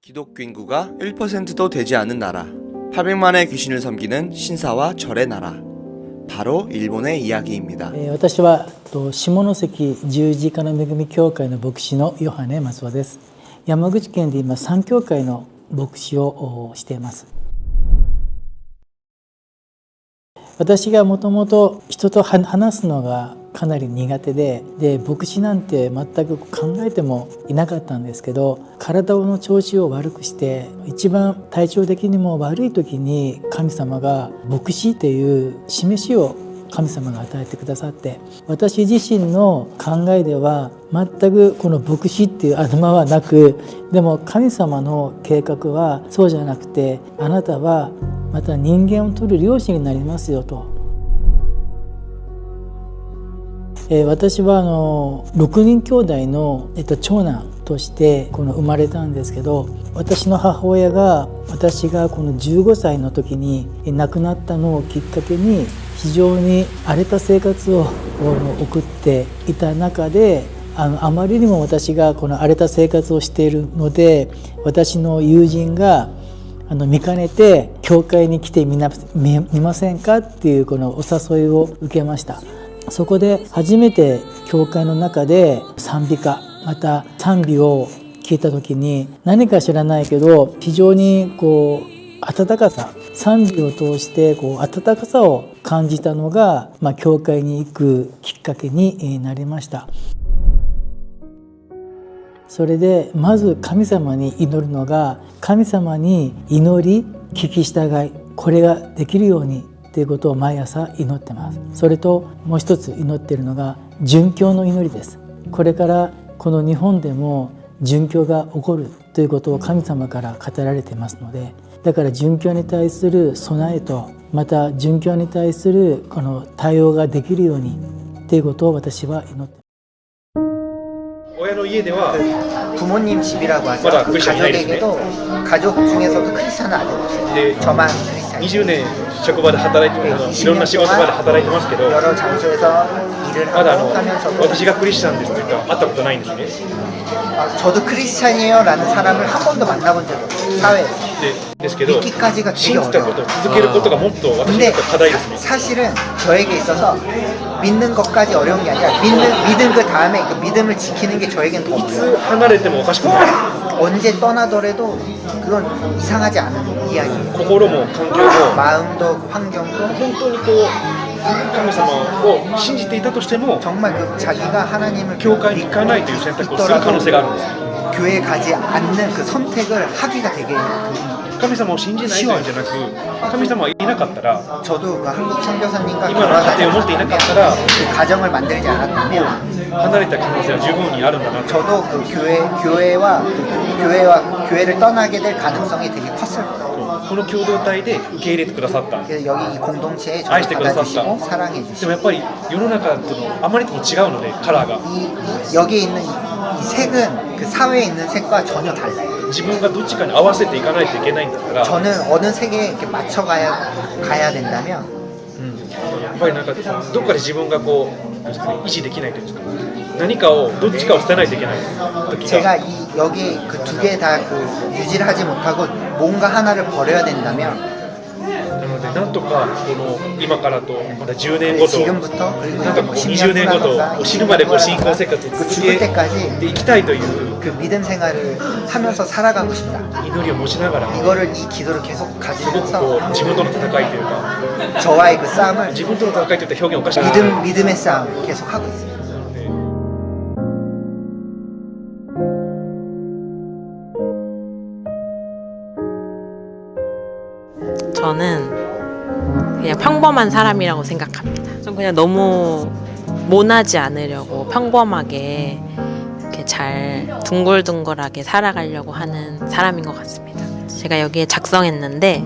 기독교 인구가 1%도 되지 않은 나라, 800만의 귀신을 섬기는 신사와 절의 나라, 바로 일본의 이야기입니다. 私は下関十字架の恵み教会の牧師のヨハネマスオです。山口県で今3教会の牧師をしています。私がもともと人と話すのがかなり苦手で、牧師なんて全く考えてもいなかったんですけど、体の調子を悪くして一番体調的にも悪い時に神様が牧師っていう示しを神様が与えてくださって、私自身の考えでは全くこの牧師っていう頭はなく、でも神様の計画はそうじゃなくて、あなたはまた人間を取る漁師になりますよと。私は6人兄弟の長男として生まれたんですけど、私の母親が私がこの15歳の時に亡くなったのをきっかけに非常に荒れた生活を送っていた中で、あまりにも私がこの荒れた生活をしているので、私の友人が見かねて教会に来てみませんかっていうこのお誘いを受けました。そこで初めて教会の中で賛美歌、また賛美を聞いた時に、何か知らないけど非常に温かさ、賛美を通して温かさを感じたのが、教会に行くきっかけになりました。それでまず神様に祈るのが、神様に祈り聞き従い、これができるようにということを毎朝祈ってます。それともう一つ祈っているのが殉教の祈りです。これからこの日本でも殉教が起こるということを神様から語られていますので、だから殉教に対する備えと、また殉教に対するこの対応ができるようにということを私は祈っています。親の家では 부모님 집이라고 하죠. 맞아, 그 크리스찬이 가족에게도 가족 중에서도 크리스찬은 아직 없어요. 네. 저만 크리스찬. 20年職場で働いてますいろんな仕事場で働いてますけど、 여러 장소에서 일을 まだ 하고 하면서도 私がクリスチャンですというか会ったことないんですね。 저도 크리스찬이에요 라는 사람을 한 번도 만나본 적이 없어요. 사회에서. ですけど 믿기까지가 信 되게 じたこと 어려워요. 続けることがもっと私にと 근데 って課題ですね。 사실은 저에게 있어서 믿는 것까지 어려운 게 아니라 믿은 그 다음에 그 믿음을 지키는 게 저에겐 더 い 어려워요. つ離れてもおかしくない。 언제 떠나더라도 그건 이상하지 않은 이야기예요. 心も環境も 마음도 환경도 本当に神様を信じていたとしても 정말 그 자기가 하나님을 教会に行かないという選択をする可能性があるんです。 교회에 가지 않는 그 선택을 하기가 되게 神様を信じないというんじゃなく、神様はいなかったら、 저도 그 한국 선교사님과 今の家庭を持っていなかったら 그 가정을 만들지 않았다면 離れた可能性は十分にあるんだなと。 저도 그 교회를 떠나게 될 가능성이 되게 컸을 거예요. この共同体で受け入れてくださった。 그래서 여기 이 공동체에 저를 아이스테 받아주시고 그랬었다. 사랑해 でも 주시고 やっぱり世の中とのあまりにも違うので、カラーが 여기에 있는 이 색은 그 사회에 있는 색과 전혀 달라요. 自分がどっちかに合わせていかないといけないんだったら、 저는 어느 색에 이렇게 맞춰가야 된다면 やっぱりなんかどっかで自分がなんですかね、維持できないというか、何かをどっちかを捨てないといけない時 제가 が、 여기 그 두 개 다 그 유지를 하지 못하고 뭔가 하나를 버려야 된다면 なのでなんとか今からとまだ10年後と 지금부터 그리고 なんか뭐 20年後と死ぬまで信仰生活を 그 続 죽을 け 때까지 ていきたいという 그 믿음 생활을 하면서 살아가고 싶다. 祈りを持ちながら、 이거를 이 기도를 계속 すごく 가지면서 自分との戦いというか、 저와의 그 싸움을 自分との戦いといった表現おかしいですけど、 믿음의 싸움 계속 하고 있어요. 저는 그냥 평범한 사람이라고 생각합니다. 좀 그냥 너무 모나지 않으려고 평범하게 이렇게 잘 둥글둥글하게 살아가려고 하는 사람인 것 같습니다. 제가 여기에 작성했는데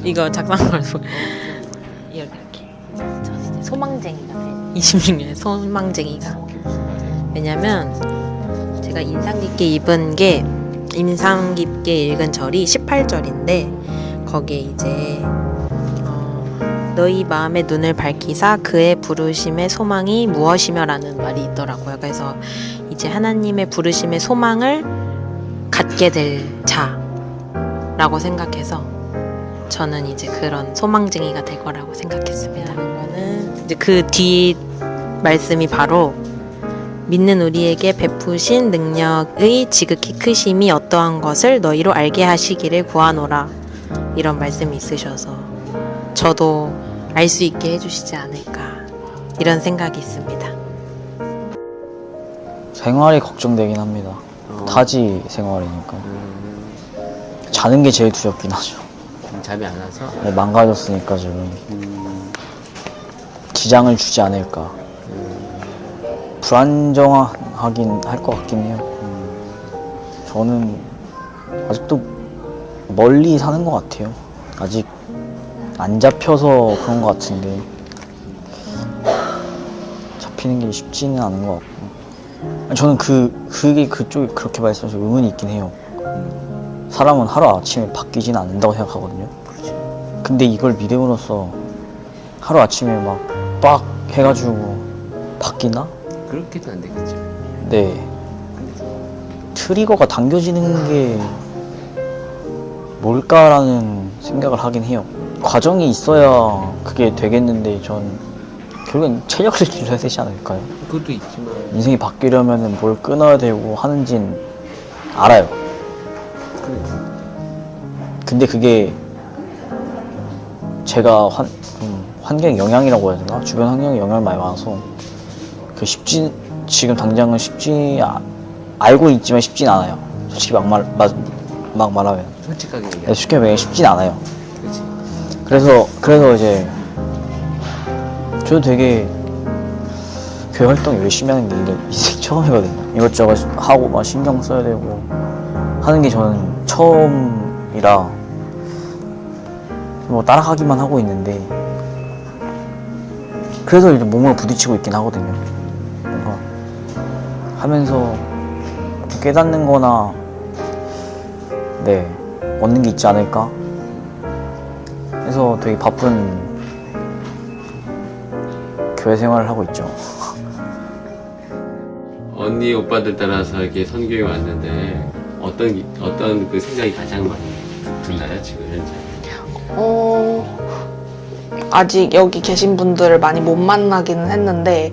이거 작성한 걸 이렇게 저는 이제 소망쟁이가 돼요. 26년에 소망쟁이가. 왜냐면 제가 인상 깊게 읽은 절이 18절인데 거기에 이제 너희 마음의 눈을 밝히사 그의 부르심의 소망이 무엇이며 라는 말이 있더라고요. 그래서 이제 하나님의 부르심의 소망을 갖게 될 자, 라고 생각해서 저는 이제 그런 소망쟁이가 될 거라고 생각했습니다. 거는 이제 그 뒤 말씀이 바로 믿는 우리에게 베푸신 능력의 지극히 크심이 어떠한 것을 너희로 알게 하시기를 구하노라, 이런 말씀이 있으셔서 저도 알 수 있게 해주시지 않을까 이런 생각이 있습니다. 생활이 걱정되긴 합니다. 타지 생활이니까 자는 게 제일 두렵긴 하죠. 잠이 안 와서? 네, 망가졌으니까 지금 지장을 주지 않을까. 불안정하긴 할 것 같긴 해요. 저는 아직도 멀리 사는 것 같아요. 아직 안 잡혀서 그런 것 같은데 잡히는 게 쉽지는 않은 것 같고, 저는 그게 그쪽이 그렇게 말씀하셔서 의문이 있긴 해요. 사람은 하루아침에 바뀌지는 않는다고 생각하거든요. 근데 이걸 믿음으로써 하루아침에 막 빡 해가지고 바뀌나? 그렇게도 안 되겠죠. 네. 트리거가 당겨지는 게 뭘까라는 생각을 하긴 해요. 과정이 있어야 그게 되겠는데 전 결국엔 체력을 길러야 되지 않을까요? 그것도 있지만 인생이 바뀌려면 뭘 끊어야 되고 하는진 알아요. 근데 그게 제가 환경 영향이라고 해야 되나? 주변 환경에 영향을 많이 받아서 지금 당장은 알고 있지만 쉽진 않아요. 솔직히 막 말하면. 솔직하게 얘기하면. 네, 솔직히 말하면 쉽진 않아요. 그렇지. 그래서 이제 저도 되게 교회 활동 열심히 하는 게 인생 처음이거든요. 이것저것 하고 막 신경 써야 되고 하는 게 저는 처음이라 뭐 따라가기만 하고 있는데, 그래서 이제 몸을 부딪히고 있긴 하거든요. 뭔가 하면서 깨닫는 거나 얻는 게 있지 않을까 해서 되게 바쁜 교회 생활을 하고 있죠. 언니 오빠들 따라서 이렇게 선교에 왔는데 어떤 그 생각이 가장 많이 드나요 지금 현재? 아직 여기 계신 분들을 많이 못 만나기는 했는데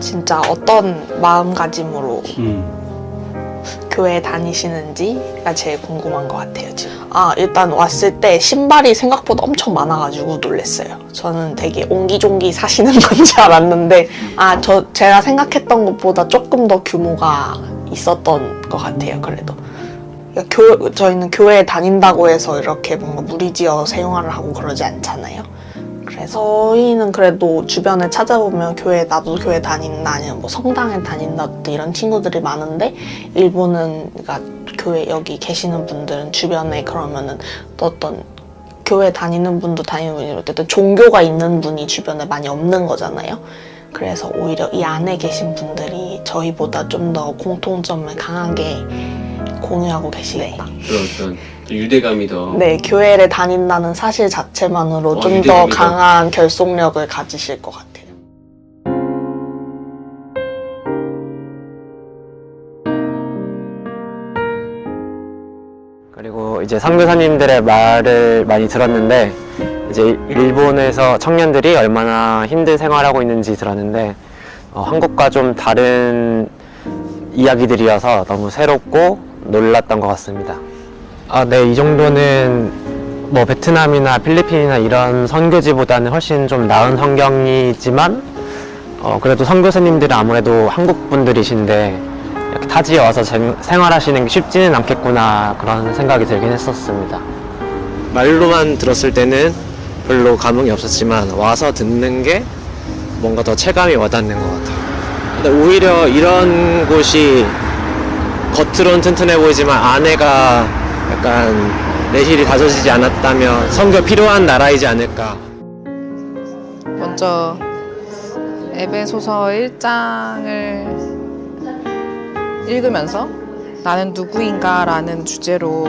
진짜 어떤 마음가짐으로 교회 다니시는지가 제일 궁금한 것 같아요 지금. 일단 왔을 때 신발이 생각보다 엄청 많아가지고 놀랐어요. 저는 되게 옹기종기 사시는 건 줄 알았는데 제가 생각했던 것보다 조금 더 규모가 있었던 것 같아요. 그래도 저희는 교회에 다닌다고 해서 이렇게 뭔가 무리지어 생활을 하고 그러지 않잖아요. 그래서 저희는 그래도 주변에 찾아보면 나도 교회 다닌다, 아니면 뭐 성당에 다닌다 이런 친구들이 많은데, 일본은 그러니까 교회 여기 계시는 분들은 주변에 그러면은 어떤 교회 다니는 분도 다니는 분이 어쨌든 종교가 있는 분이 주변에 많이 없는 거잖아요. 그래서 오히려 이 안에 계신 분들이 저희보다 좀 더 공통점을 강하게 공유하고 계시겠다. 그런 어떤 유대감이 더. 네, 교회를 다닌다는 사실 자체만으로 좀 더 유대감이 더. 강한 결속력을 가지실 것 같아요. 그리고 이제 선교사님들의 말을 많이 들었는데, 이제 일본에서 청년들이 얼마나 힘든 생활하고 있는지 들었는데, 한국과 좀 다른 이야기들이어서 너무 새롭고 놀랐던 것 같습니다. 네, 이 정도는 뭐 베트남이나 필리핀이나 이런 선교지보다는 훨씬 좀 나은 환경이지만, 그래도 선교사님들은 아무래도 한국 분들이신데 이렇게 타지에 와서 생활하시는 게 쉽지는 않겠구나, 그런 생각이 들긴 했었습니다. 말로만 들었을 때는 별로 감흥이 없었지만 와서 듣는 게 뭔가 더 체감이 와닿는 것 같아요. 근데 오히려 이런 곳이 겉으론 튼튼해 보이지만 안에가 약간 내실이 다져지지 않았다면 선교 필요한 나라이지 않을까. 먼저 에베소서 1장을 읽으면서 나는 누구인가 라는 주제로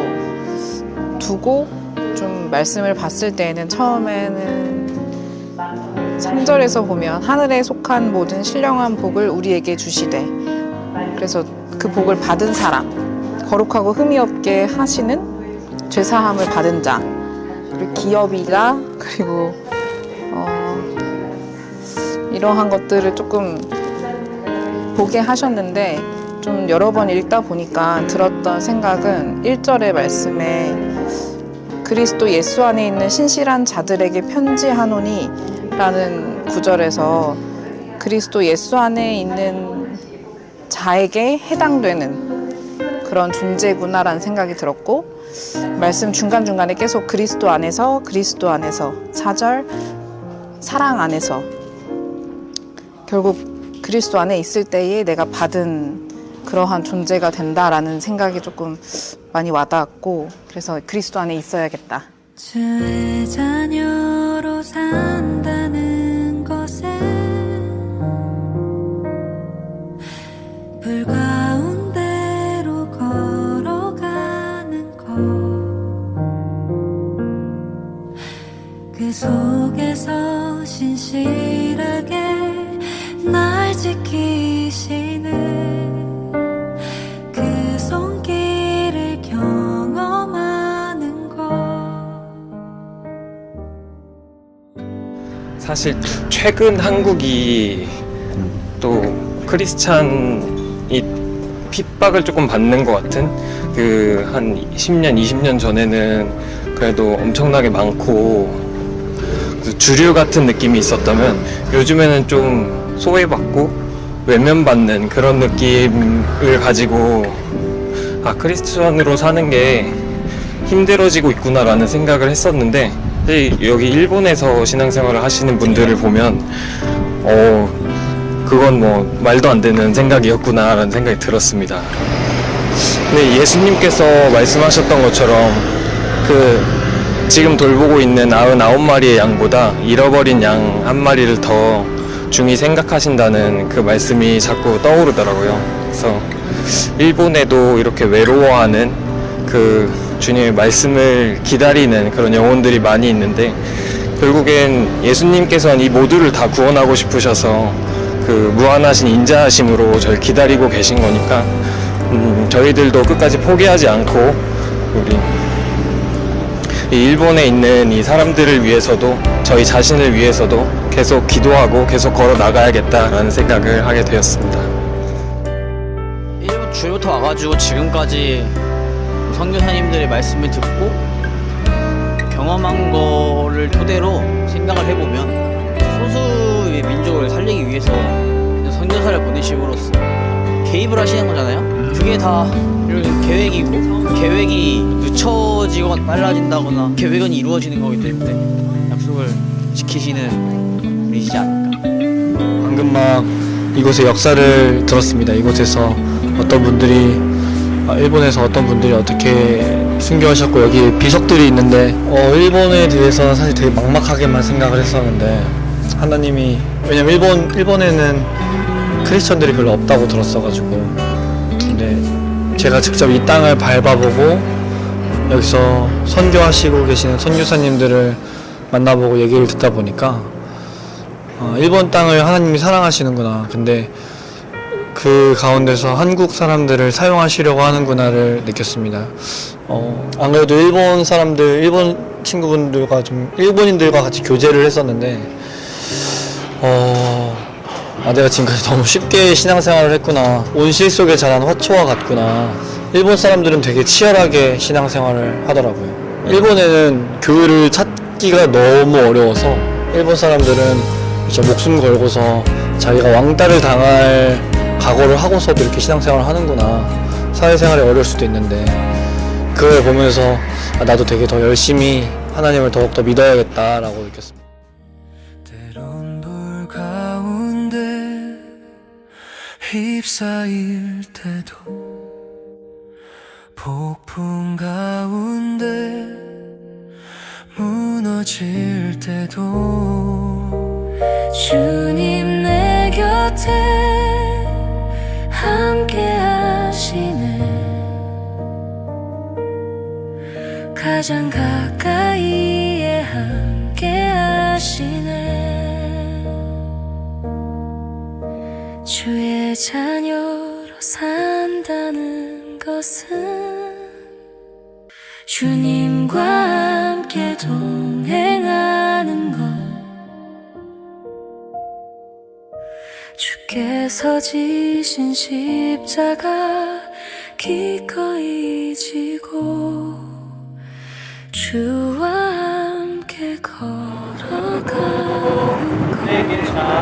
두고 좀 말씀을 봤을 때는 처음에는 3절에서 보면 하늘에 속한 모든 신령한 복을 우리에게 주시되, 그래서 그 복을 받은 사람, 거룩하고 흠이 없게 하시는 죄사함을 받은 자, 그리고 기업이자, 그리고 이러한 것들을 조금 보게 하셨는데, 좀 여러 번 읽다 보니까 들었던 생각은 1절의 말씀에 그리스도 예수 안에 있는 신실한 자들에게 편지하노니 라는 구절에서 그리스도 예수 안에 있는 자에게 해당되는 그런 존재구나라는 생각이 들었고, 말씀 중간중간에 계속 그리스도 안에서 4절 사랑 안에서, 결국 그리스도 안에 있을 때에 내가 받은 그러한 존재가 된다라는 생각이 조금 많이 와닿았고, 그래서 그리스도 안에 있어야겠다. 주의 자녀로 산다는 것에 불 가운데로 걸어가는 것, 그 속에서 신실하게 날 지키시는 그 손길을 경험하는 것. 사실 최근 한국이 또 크리스찬이 핍박을 조금 받는 것 같은, 그 한 10년, 20년 전에는 그래도 엄청나게 많고 그 주류 같은 느낌이 있었다면, 요즘에는 좀 소외받고 외면받는 그런 느낌을 가지고, 아, 크리스찬으로 사는 게 힘들어지고 있구나라는 생각을 했었는데, 여기 일본에서 신앙생활을 하시는 분들을 보면 그건 뭐 말도 안 되는 생각이었구나라는 생각이 들었습니다. 근데 예수님께서 말씀하셨던 것처럼 그 지금 돌보고 있는 99마리의 양보다 잃어버린 양 한 마리를 더 중히 생각하신다는 그 말씀이 자꾸 떠오르더라고요. 그래서 일본에도 이렇게 외로워하는 그 주님의 말씀을 기다리는 그런 영혼들이 많이 있는데, 결국엔 예수님께서는 이 모두를 다 구원하고 싶으셔서 그 무한하신 인자하심으로 저를 기다리고 계신 거니까, 저희들도 끝까지 포기하지 않고 우리 이 일본에 있는 이 사람들을 위해서도 저희 자신을 위해서도 계속 기도하고 계속 걸어 나가야겠다라는 생각을 하게 되었습니다. 일본 주부터 와가지고 지금까지 선교사님들의 말씀을 듣고 경험한 거를 토대로 생각을 해보면, 소수의 민족을 살리기 위해서 선교사를 보내심으로써 개입을 하시는 거잖아요. 그게 다 계획이고, 계획이 늦춰지거나 빨라진다거나 계획은 이루어지는 거기 때문에 약속을 지키시는 분이시지 않을까. 방금 막 이곳의 역사를 들었습니다. 이곳에서 어떤 분들이, 일본에서 어떤 분들이 어떻게 순교하셨고, 여기 비석들이 있는데, 일본에 대해서는 사실 되게 막막하게만 생각을 했었는데, 하나님이, 왜냐면 일본에는 크리스천들이 별로 없다고 들었어가지고, 근데 제가 직접 이 땅을 밟아보고 여기서 선교하시고 계시는 선교사님들을 만나보고 얘기를 듣다 보니까, 일본 땅을 하나님이 사랑하시는구나, 근데 그 가운데서 한국 사람들을 사용하시려고 하는구나를 느꼈습니다. 안 그래도 일본 친구분들과 좀 일본인들과 같이 교제를 했었는데, 내가 지금까지 너무 쉽게 신앙생활을 했구나, 온실 속에 자란 화초와 같구나. 일본 사람들은 되게 치열하게 신앙생활을 하더라고요. 일본에는 교회를 찾기가 너무 어려워서 일본 사람들은 진짜 목숨 걸고서 자기가 왕따를 당할 각오를 하고서도 이렇게 신앙생활을 하는구나, 사회생활이 어려울 수도 있는데, 그걸 보면서 나도 되게 더 열심히 하나님을 더욱더 믿어야겠다라고 느꼈습니다. 때론 불 가운데 휩싸일 때도, 폭풍 가운데 무너질 때도 주님 내 곁에 함께 하시네. 가장 가까이에 함께 하시네. 주의 자녀로 산다는 것은 주님과 함께 동행하는 것 주께서 지신 십자가 기꺼이 지고 주와 함께 걸어가는 것